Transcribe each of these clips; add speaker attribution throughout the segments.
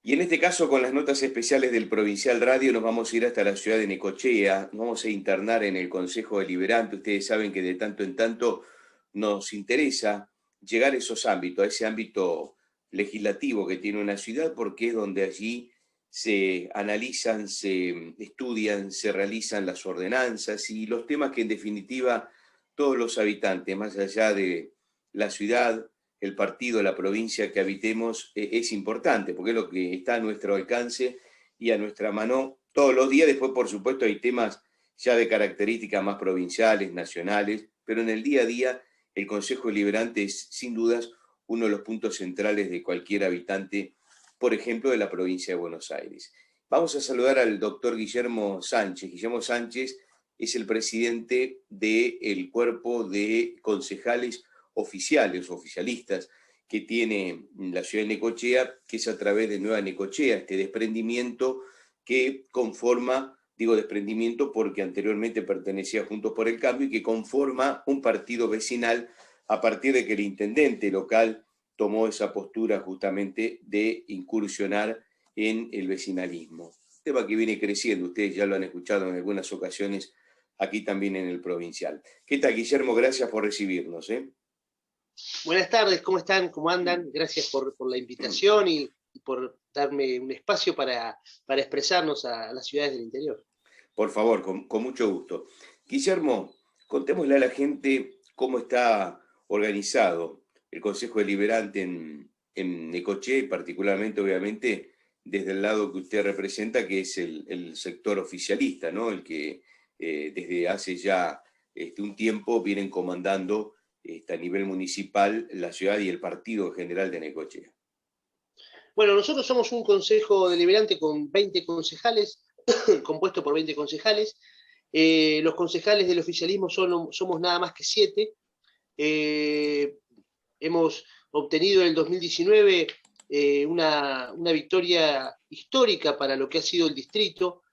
Speaker 1: Y en este caso, con las notas especiales del Provincial Radio, nos vamos a ir hasta la ciudad de Necochea, nos vamos a internar en el Consejo Deliberante. Ustedes saben que de tanto en tanto nos interesa llegar a esos ámbitos, a ese ámbito legislativo que tiene una ciudad, porque es donde allí se analizan, se estudian, se realizan las ordenanzas y los temas que en definitiva todos los habitantes, más allá de la ciudad, el partido, la provincia que habitemos, es importante, porque es lo que está a nuestro alcance y a nuestra mano todos los días. Después, por supuesto, hay temas ya de características más provinciales, nacionales, pero en el día a día el Consejo Deliberante es, sin dudas, uno de los puntos centrales de cualquier habitante, por ejemplo, de la provincia de Buenos Aires. Vamos a saludar al doctor Guillermo Sánchez. Guillermo Sánchez es el presidente del cuerpo de concejales oficiales, oficialistas, que tiene la ciudad de Necochea, que es a través de Nueva Necochea, este desprendimiento que conforma, digo desprendimiento porque anteriormente pertenecía a Juntos por el Cambio, y que conforma un partido vecinal a partir de que el intendente local tomó esa postura justamente de incursionar en el vecinalismo. Tema que viene creciendo, ustedes ya lo han escuchado en algunas ocasiones aquí también en el Provincial. ¿Qué tal, Guillermo? Gracias por recibirnos.
Speaker 2: Buenas tardes, ¿cómo están? ¿Cómo andan? Gracias por la invitación y por darme un espacio para expresarnos a las ciudades del interior.
Speaker 1: Por favor, con mucho gusto. Guillermo, contémosle a la gente cómo está organizado el Consejo Deliberante en Necochea y particularmente, obviamente, desde el lado que usted representa, que es el sector oficialista, ¿no? El que desde hace ya un tiempo vienen comandando a nivel municipal la ciudad y el partido general de Necochea.
Speaker 2: Bueno, nosotros somos un consejo deliberante con 20 concejales, compuesto por 20 concejales. Los concejales del oficialismo somos nada más que 7. Hemos obtenido en el 2019 una victoria histórica para lo que ha sido el distrito,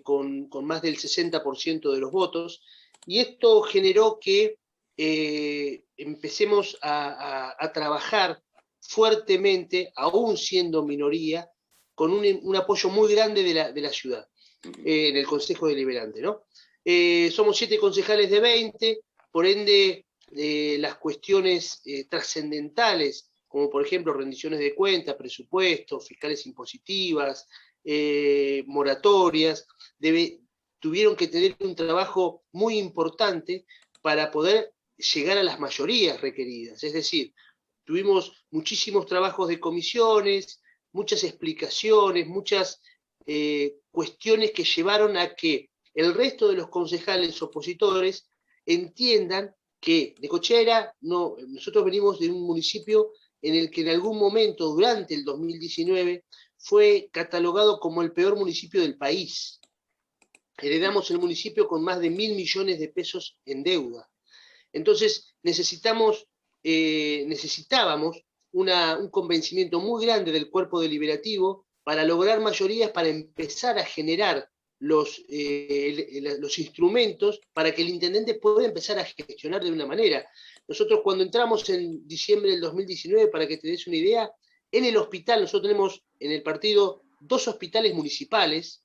Speaker 2: con más del 60% de los votos, y esto generó que empecemos a trabajar fuertemente, aún siendo minoría, con un apoyo muy grande de la ciudad, en el Consejo Deliberante, ¿no? Somos 7 concejales de 20, por ende, las cuestiones trascendentales, como por ejemplo rendiciones de cuentas, presupuestos, fiscales impositivas, moratorias, tuvieron que tener un trabajo muy importante para poder llegar a las mayorías requeridas. Es decir, tuvimos muchísimos trabajos de comisiones, muchas explicaciones, muchas cuestiones que llevaron a que el resto de los concejales opositores entiendan que Necochea nosotros venimos de un municipio en el que en algún momento, durante el 2019, fue catalogado como el peor municipio del país. Heredamos el municipio con más de 1.000 millones de pesos en deuda. Entonces necesitábamos un convencimiento muy grande del cuerpo deliberativo para lograr mayorías, para empezar a generar los instrumentos para que el intendente pueda empezar a gestionar de una manera. Nosotros cuando entramos en diciembre del 2019, para que te des una idea, en el hospital, nosotros tenemos en el partido 2 hospitales municipales,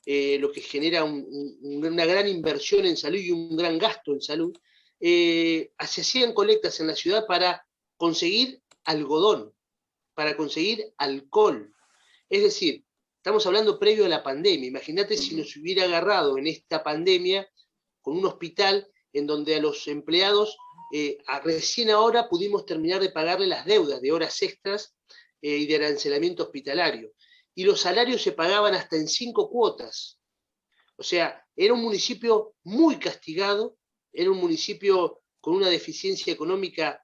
Speaker 2: lo que genera una gran inversión en salud y un gran gasto en salud. Se hacían colectas en la ciudad para conseguir algodón, para conseguir alcohol. Es decir, estamos hablando previo a la pandemia. Imagínate si nos hubiera agarrado en esta pandemia con un hospital en donde a los empleados recién ahora pudimos terminar de pagarle las deudas de horas extras y de arancelamiento hospitalario. Y los salarios se pagaban hasta en 5 cuotas. O sea, era un municipio muy castigado, era un municipio con una deficiencia económica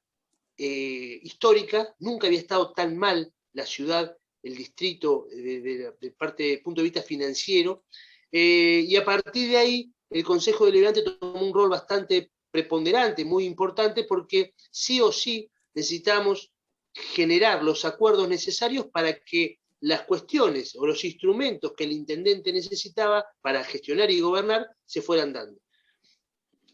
Speaker 2: histórica. Nunca había estado tan mal la ciudad, el distrito, de punto de vista financiero, y a partir de ahí el Consejo Deliberante tomó un rol bastante preponderante, muy importante, porque sí o sí necesitamos generar los acuerdos necesarios para que las cuestiones o los instrumentos que el intendente necesitaba para gestionar y gobernar se fueran dando.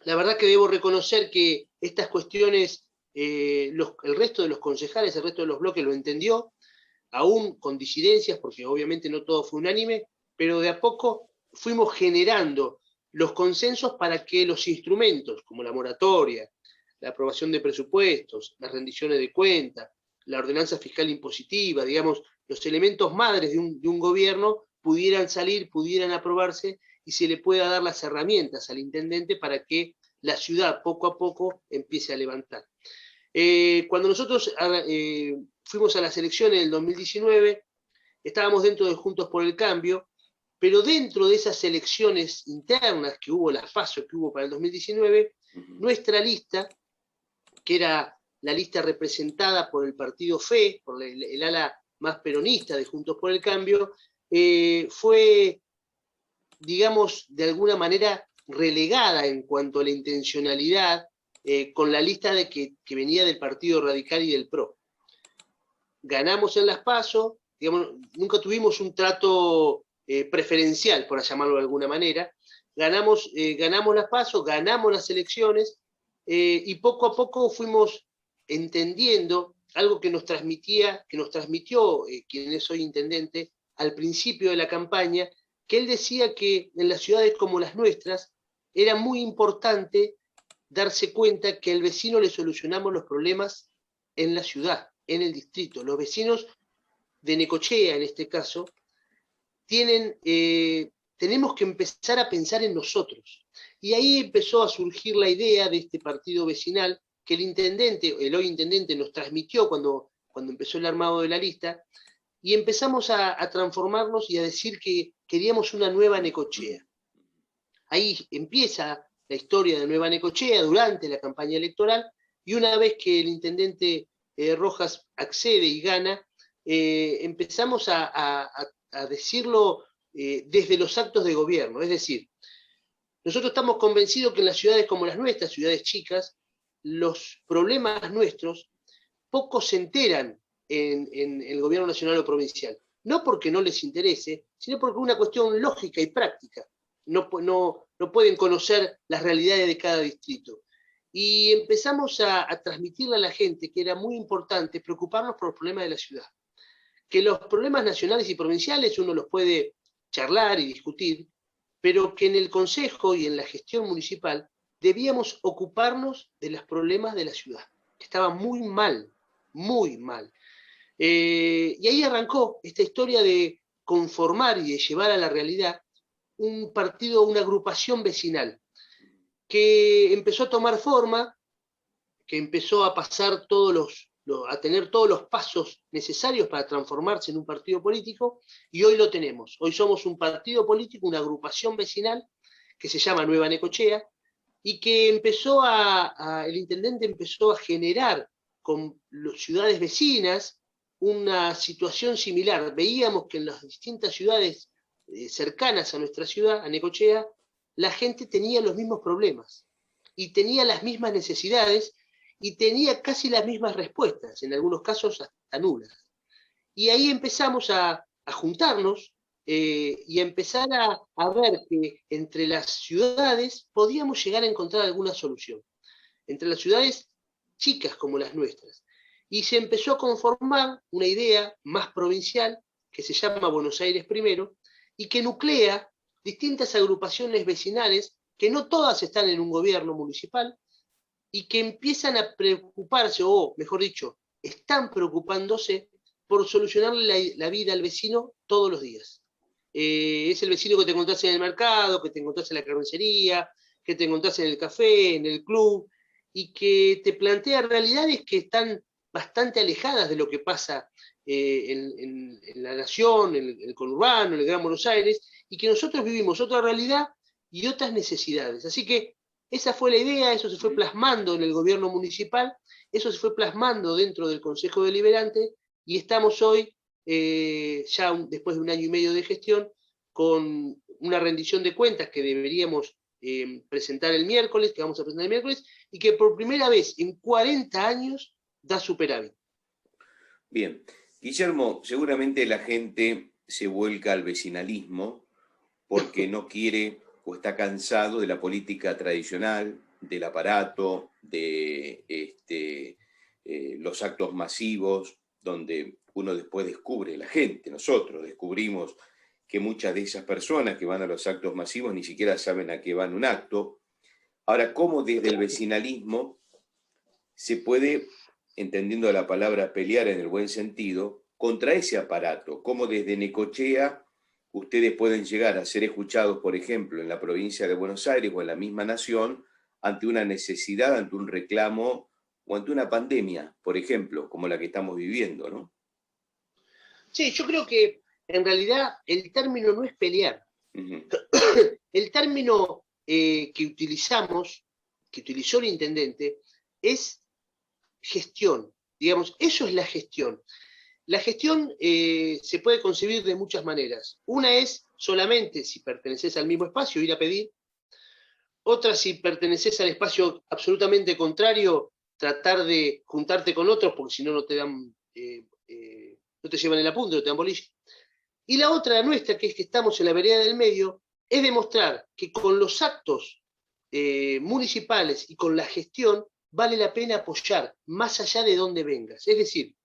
Speaker 2: La verdad que debo reconocer que estas cuestiones el resto de los concejales, el resto de los bloques lo entendió. aún con disidencias, porque obviamente no todo fue unánime, pero de a poco fuimos generando los consensos para que los instrumentos, como la moratoria, la aprobación de presupuestos, las rendiciones de cuentas, la ordenanza fiscal impositiva, digamos, los elementos madres de un gobierno pudieran salir, pudieran aprobarse y se le pueda dar las herramientas al intendente para que la ciudad poco a poco empiece a levantar. Cuando nosotros fuimos a las elecciones del 2019, estábamos dentro de Juntos por el Cambio, pero dentro de esas elecciones internas que hubo, las PASO que hubo para el 2019, nuestra lista, que era la lista representada por el partido FE, por el ala más peronista de Juntos por el Cambio, fue, digamos, de alguna manera relegada en cuanto a la intencionalidad con la lista que venía del Partido Radical y del PRO. Ganamos en las PASO, digamos, nunca tuvimos un trato preferencial, por llamarlo de alguna manera. Ganamos las PASO, ganamos las elecciones y poco a poco fuimos entendiendo algo que nos transmitió quien es hoy intendente al principio de la campaña, que él decía que en las ciudades como las nuestras era muy importante darse cuenta que al vecino le solucionamos los problemas en la ciudad, en el distrito. Los vecinos de Necochea, en este caso, tenemos que empezar a pensar en nosotros. Y ahí empezó a surgir la idea de este partido vecinal que el hoy intendente nos transmitió cuando empezó el armado de la lista, y empezamos a transformarnos y a decir que queríamos una nueva Necochea. Ahí empieza la historia de Nueva Necochea durante la campaña electoral, y una vez que el intendente Rojas accede y gana, empezamos a decirlo desde los actos de gobierno. Es decir, nosotros estamos convencidos que en las ciudades como las nuestras, ciudades chicas, los problemas nuestros pocos se enteran en el gobierno nacional o provincial. No porque no les interese, sino porque es una cuestión lógica y práctica. No pueden conocer las realidades de cada distrito. Y empezamos a transmitirle a la gente que era muy importante preocuparnos por los problemas de la ciudad. Que los problemas nacionales y provinciales uno los puede charlar y discutir, pero que en el Consejo y en la gestión municipal debíamos ocuparnos de los problemas de la ciudad, que estaba muy mal, muy mal. Y ahí arrancó esta historia de conformar y de llevar a la realidad un partido, una agrupación vecinal, que empezó a tomar forma, que empezó a pasar a tener todos los pasos necesarios para transformarse en un partido político, y hoy lo tenemos. Hoy somos un partido político, una agrupación vecinal, que se llama Nueva Necochea, y que el intendente empezó a generar con las ciudades vecinas una situación similar. Veíamos que en las distintas ciudades cercanas a nuestra ciudad, a Necochea, la gente tenía los mismos problemas y tenía las mismas necesidades y tenía casi las mismas respuestas, en algunos casos hasta nulas. Y ahí empezamos a juntarnos y a empezar a ver que entre las ciudades podíamos llegar a encontrar alguna solución. Entre las ciudades chicas como las nuestras. Y se empezó a conformar una idea más provincial que se llama Buenos Aires Primero y que nuclea distintas agrupaciones vecinales que no todas están en un gobierno municipal y que empiezan a preocuparse, o mejor dicho, están preocupándose por solucionarle la vida al vecino todos los días. Es el vecino que te encontrás en el mercado, que te encontrás en la carnicería, que te encontrás en el café, en el club, y que te plantea realidades que están bastante alejadas de lo que pasa en la nación, en el conurbano, en el Gran Buenos Aires, y que nosotros vivimos otra realidad y otras necesidades. Así que esa fue la idea, eso se fue plasmando en el gobierno municipal, eso se fue plasmando dentro del Consejo Deliberante, y estamos hoy, ya después de 1 año y medio de gestión, con una rendición de cuentas que deberíamos presentar el miércoles, que vamos a presentar el miércoles, y que por primera vez en 40 años da superávit.
Speaker 1: Bien. Guillermo, seguramente la gente se vuelca al vecinalismo porque no quiere o está cansado de la política tradicional, del aparato, de los actos masivos, donde uno después descubre, la gente, nosotros descubrimos que muchas de esas personas que van a los actos masivos ni siquiera saben a qué van un acto. Ahora, ¿cómo desde el vecinalismo se puede, entendiendo la palabra pelear en el buen sentido, contra ese aparato? ¿Cómo desde Necochea ustedes pueden llegar a ser escuchados, por ejemplo, en la provincia de Buenos Aires o en la misma nación, ante una necesidad, ante un reclamo o ante una pandemia, por ejemplo, como la que estamos viviendo, ¿no?
Speaker 2: Sí, yo creo que en realidad el término no es pelear.
Speaker 1: Uh-huh.
Speaker 2: El término que utilizamos, que utilizó el intendente, es gestión. Digamos, eso es la gestión. La gestión se puede concebir de muchas maneras. Una es solamente si perteneces al mismo espacio, ir a pedir. Otra, si perteneces al espacio absolutamente contrario, tratar de juntarte con otros, porque si no, no te dan, no te llevan el apunte, no te dan bolilla. Y la otra, la nuestra, que es que estamos en la vereda del medio, es demostrar que con los actos municipales y con la gestión vale la pena apoyar, más allá de dónde vengas. Es decir,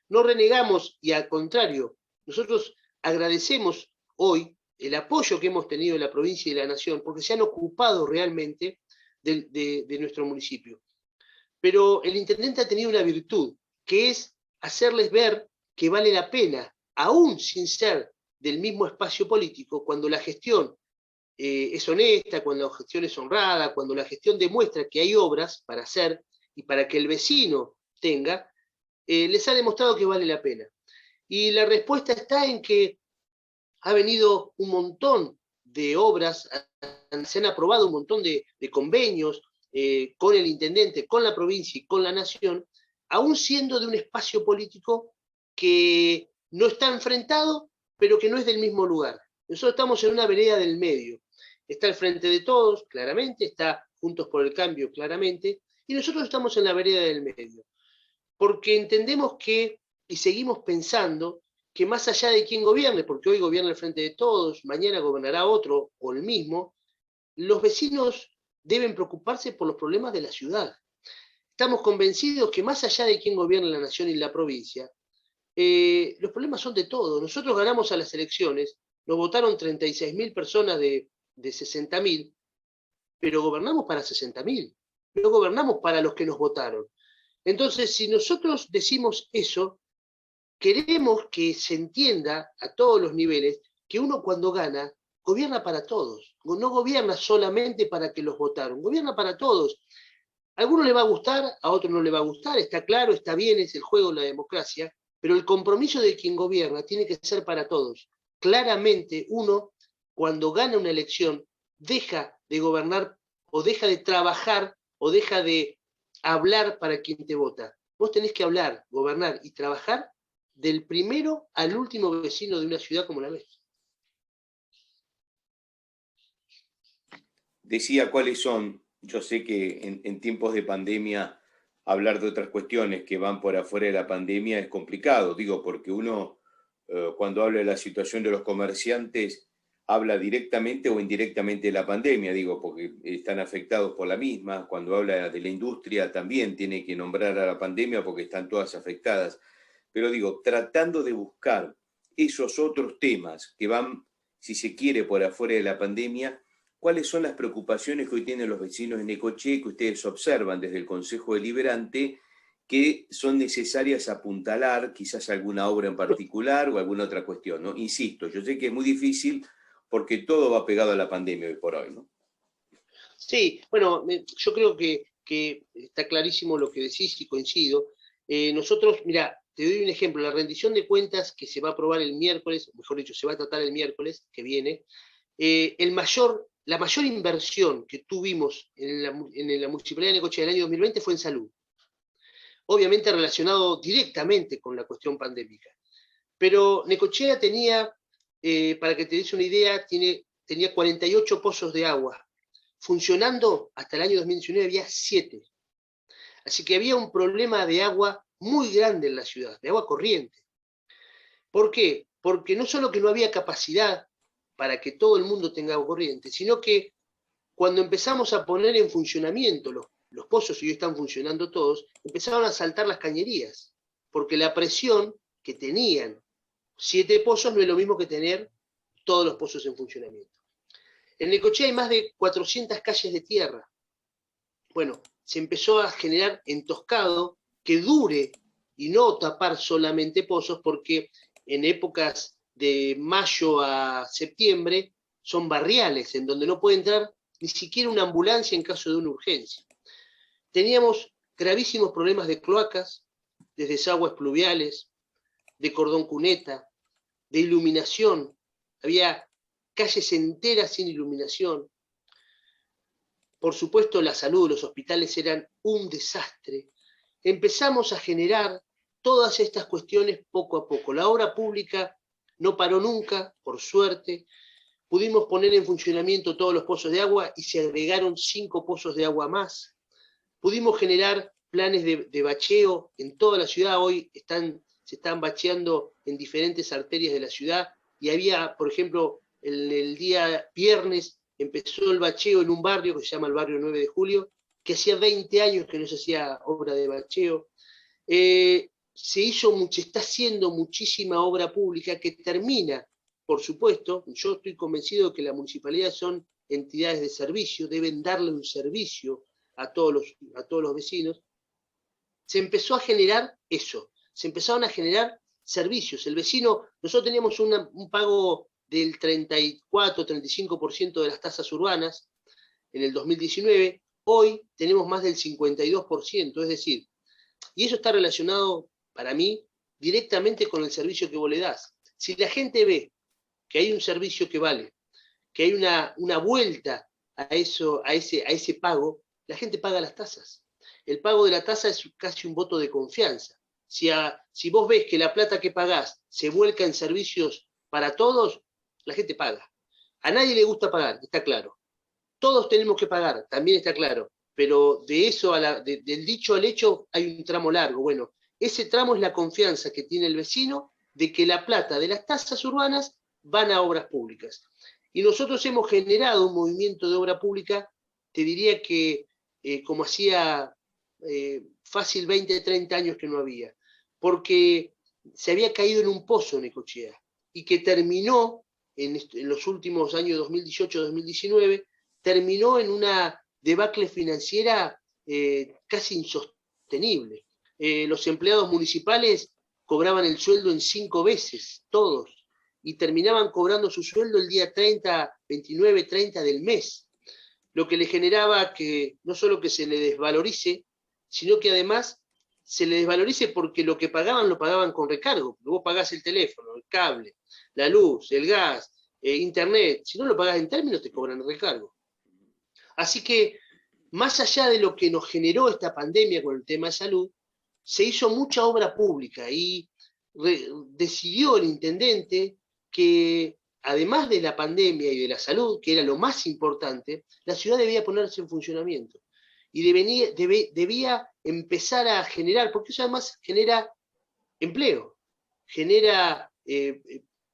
Speaker 2: no renegamos y al contrario, nosotros agradecemos hoy el apoyo que hemos tenido en la provincia y de la nación, porque se han ocupado realmente de nuestro municipio. Pero el intendente ha tenido una virtud, que es hacerles ver que vale la pena, aún sin ser del mismo espacio político, cuando la gestión es honesta, cuando la gestión es honrada, cuando la gestión demuestra que hay obras para hacer y para que el vecino tenga, les ha demostrado que vale la pena. Y la respuesta está en que ha venido un montón de obras, se han aprobado un montón de convenios con el intendente, con la provincia y con la nación, aún siendo de un espacio político que no está enfrentado, pero que no es del mismo lugar. Nosotros estamos en una vereda del medio. Está al frente de todos, claramente, está Juntos por el Cambio, claramente, y nosotros estamos en la vereda del medio. Porque entendemos que, y seguimos pensando, que más allá de quién gobierne, porque hoy gobierna el Frente de Todos, mañana gobernará otro o el mismo, los vecinos deben preocuparse por los problemas de la ciudad. Estamos convencidos que más allá de quién gobierna la nación y la provincia, los problemas son de todos. Nosotros ganamos a las elecciones, nos votaron 36.000 personas de 60.000, pero gobernamos para 60.000, no gobernamos para los que nos votaron. Entonces, si nosotros decimos eso, queremos que se entienda a todos los niveles que uno cuando gana, gobierna para todos, no gobierna solamente para que los votaron, gobierna para todos. A alguno le va a gustar, a otro no le va a gustar, está claro, está bien, es el juego de la democracia, pero el compromiso de quien gobierna tiene que ser para todos. Claramente uno, cuando gana una elección, deja de gobernar o deja de trabajar o deja de hablar para quien te vota. Vos tenés que hablar, gobernar y trabajar del primero al último vecino de una ciudad como la nuestra.
Speaker 1: Decía cuáles son, yo sé que en tiempos de pandemia hablar de otras cuestiones que van por afuera de la pandemia es complicado, digo, porque uno cuando habla de la situación de los comerciantes habla directamente o indirectamente de la pandemia, digo, porque están afectados por la misma. Cuando habla de la industria también tiene que nombrar a la pandemia porque están todas afectadas. Pero digo, tratando de buscar esos otros temas que van, si se quiere, por afuera de la pandemia, ¿cuáles son las preocupaciones que hoy tienen los vecinos de Necochea que ustedes observan desde el Consejo Deliberante que son necesarias apuntalar, quizás alguna obra en particular o alguna otra cuestión, ¿no? Insisto, yo sé que es muy difícil porque todo va pegado a la pandemia hoy por hoy, ¿no?
Speaker 2: Sí, bueno, yo creo que está clarísimo lo que decís y coincido. Nosotros, mira, te doy un ejemplo, la rendición de cuentas que se va a aprobar el miércoles, mejor dicho, se va a tratar el miércoles que viene, la mayor inversión que tuvimos en la Municipalidad de Necochea en el año 2020 fue en salud. Obviamente relacionado directamente con la cuestión pandémica. Pero Necochea tenía, para que te des una idea, tenía 48 pozos de agua. Funcionando hasta el año 2019 había 7. Así que había un problema de agua muy grande en la ciudad, de agua corriente. ¿Por qué? Porque no solo que no había capacidad para que todo el mundo tenga agua corriente, sino que cuando empezamos a poner en funcionamiento los pozos, y hoy están funcionando todos, empezaron a saltar las cañerías, porque la presión que tenían 7 pozos no es lo mismo que tener todos los pozos en funcionamiento. En Necochea hay más de 400 calles de tierra. Bueno, se empezó a generar entoscado que dure y no tapar solamente pozos, porque en épocas de mayo a septiembre son barriales, en donde no puede entrar ni siquiera una ambulancia en caso de una urgencia. Teníamos gravísimos problemas de cloacas, de desagües pluviales, de cordón cuneta, de iluminación. Había calles enteras sin iluminación. Por supuesto, la salud, los hospitales eran un desastre. Empezamos a generar todas estas cuestiones poco a poco. La obra pública no paró nunca, por suerte. Pudimos poner en funcionamiento todos los pozos de agua y se agregaron 5 pozos de agua más. Pudimos generar planes de bacheo en toda la ciudad. Hoy se están bacheando en diferentes arterias de la ciudad y había, por ejemplo, el día viernes empezó el bacheo en un barrio que se llama el barrio 9 de Julio, que hacía 20 años que no se hacía obra de bacheo. Se está haciendo muchísima obra pública que termina, por supuesto. Yo estoy convencido de que la municipalidad son entidades de servicio, deben darle un servicio a todos los vecinos. Se empezó a generar eso, se empezaron a generar servicios. El vecino, nosotros teníamos un pago del 34-35% de las tasas urbanas en el 2019, hoy tenemos más del 52%, es decir, y eso está relacionado, para mí, directamente con el servicio que vos le das. Si la gente ve que hay un servicio que vale, que hay una vuelta a ese pago, la gente paga las tasas. El pago de la tasa es casi un voto de confianza. Si vos ves que la plata que pagás se vuelca en servicios para todos, la gente paga. A nadie le gusta pagar, está claro. Todos tenemos que pagar, también está claro. Pero de eso, del dicho al hecho, hay un tramo largo. Bueno, ese tramo es la confianza que tiene el vecino de que la plata de las tasas urbanas van a obras públicas. Y nosotros hemos generado un movimiento de obra pública, te diría que como hacía fácil 20, 30 años que no había, porque se había caído en un pozo Necochea y que terminó en los últimos años 2018-2019, terminó en una debacle financiera casi insostenible. Los empleados municipales cobraban el sueldo en 5 veces, todos, y terminaban cobrando su sueldo el día 30, 29, 30 del mes, lo que le generaba que no solo que se le desvalorice, sino que además se le desvalorice porque lo que pagaban lo pagaban con recargo. Vos pagás el teléfono, el cable, la luz, el gas, internet. Si no lo pagás en términos, te cobran el recargo. Así que, más allá de lo que nos generó esta pandemia con el tema de salud, se hizo mucha obra pública y decidió el intendente que, además de la pandemia y de la salud, que era lo más importante, la ciudad debía ponerse en funcionamiento y debía empezar a generar, porque eso además genera empleo, genera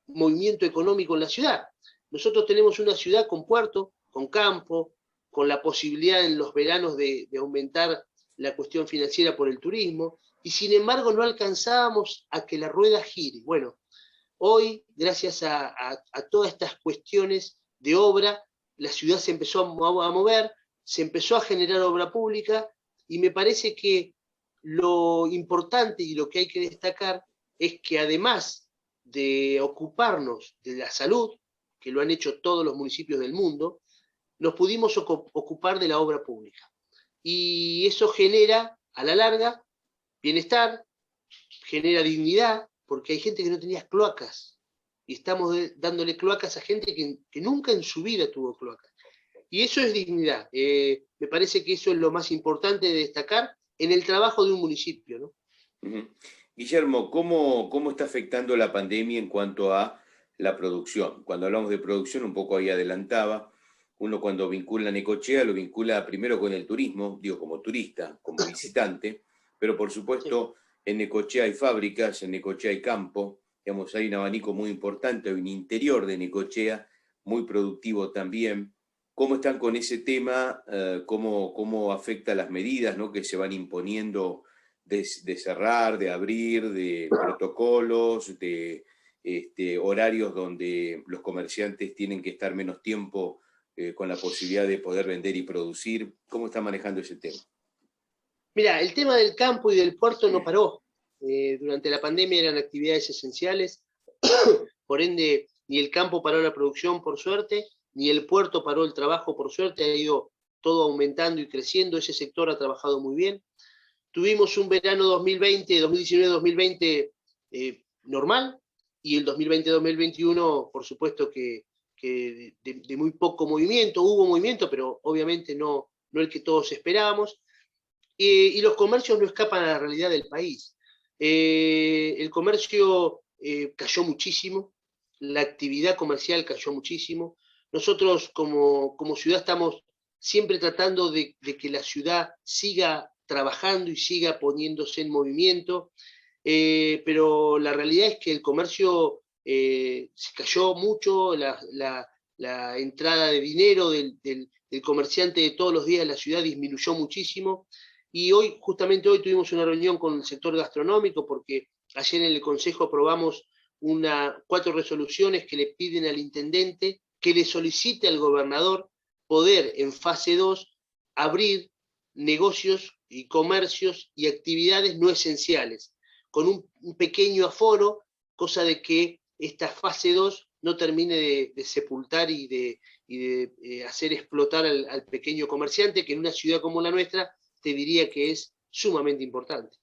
Speaker 2: movimiento económico en la ciudad. Nosotros tenemos una ciudad con puerto, con campo, con la posibilidad en los veranos de aumentar la cuestión financiera por el turismo, y sin embargo no alcanzábamos a que la rueda gire. Bueno, hoy, gracias a todas estas cuestiones de obra, la ciudad se empezó a mover, se empezó a generar obra pública, y me parece que lo importante y lo que hay que destacar es que además de ocuparnos de la salud, que lo han hecho todos los municipios del mundo, nos pudimos ocupar de la obra pública. Y eso genera, a la larga, bienestar, genera dignidad, porque hay gente que no tenía cloacas, y estamos dándole cloacas a gente que nunca en su vida tuvo cloacas. Y eso es dignidad. Me parece que eso es lo más importante de destacar en el trabajo de un municipio, ¿no?
Speaker 1: Guillermo, ¿cómo está afectando la pandemia en cuanto a la producción? Cuando hablamos de producción, un poco ahí adelantaba, uno cuando vincula a Necochea lo vincula primero con el turismo, digo como turista, como visitante, pero por supuesto en Necochea hay fábricas, en Necochea hay campo, digamos, hay un abanico muy importante, hay un interior de Necochea muy productivo también. ¿Cómo están con ese tema? ¿Cómo afecta las medidas, ¿no?, que se van imponiendo de cerrar, de abrir, de protocolos, de horarios donde los comerciantes tienen que estar menos tiempo con la posibilidad de poder vender y producir. ¿Cómo está manejando ese tema?
Speaker 2: Mira, el tema del campo y del puerto no paró. Durante la pandemia eran actividades esenciales, por ende, ni el campo paró la producción, por suerte, ni el puerto paró el trabajo, por suerte, ha ido todo aumentando y creciendo, ese sector ha trabajado muy bien. Tuvimos un verano 2020, 2019-2020 normal, y el 2020-2021, por supuesto que de muy poco movimiento, hubo movimiento, pero obviamente no el que todos esperábamos. Y los comercios no escapan a la realidad del país. El comercio cayó muchísimo, la actividad comercial cayó muchísimo. Nosotros como ciudad estamos siempre tratando de que la ciudad siga trabajando y siga poniéndose en movimiento, pero la realidad es que el comercio se cayó mucho, la entrada de dinero del comerciante de todos los días en la ciudad disminuyó muchísimo. Y hoy, justamente hoy, tuvimos una reunión con el sector gastronómico porque ayer en el Consejo aprobamos 4 resoluciones que le piden al intendente que le solicite al gobernador poder en fase 2 abrir negocios y comercios y actividades no esenciales, con un pequeño aforo, cosa de que esta fase 2 no termine de sepultar y de hacer explotar al pequeño comerciante, que en una ciudad como la nuestra te diría que es sumamente importante.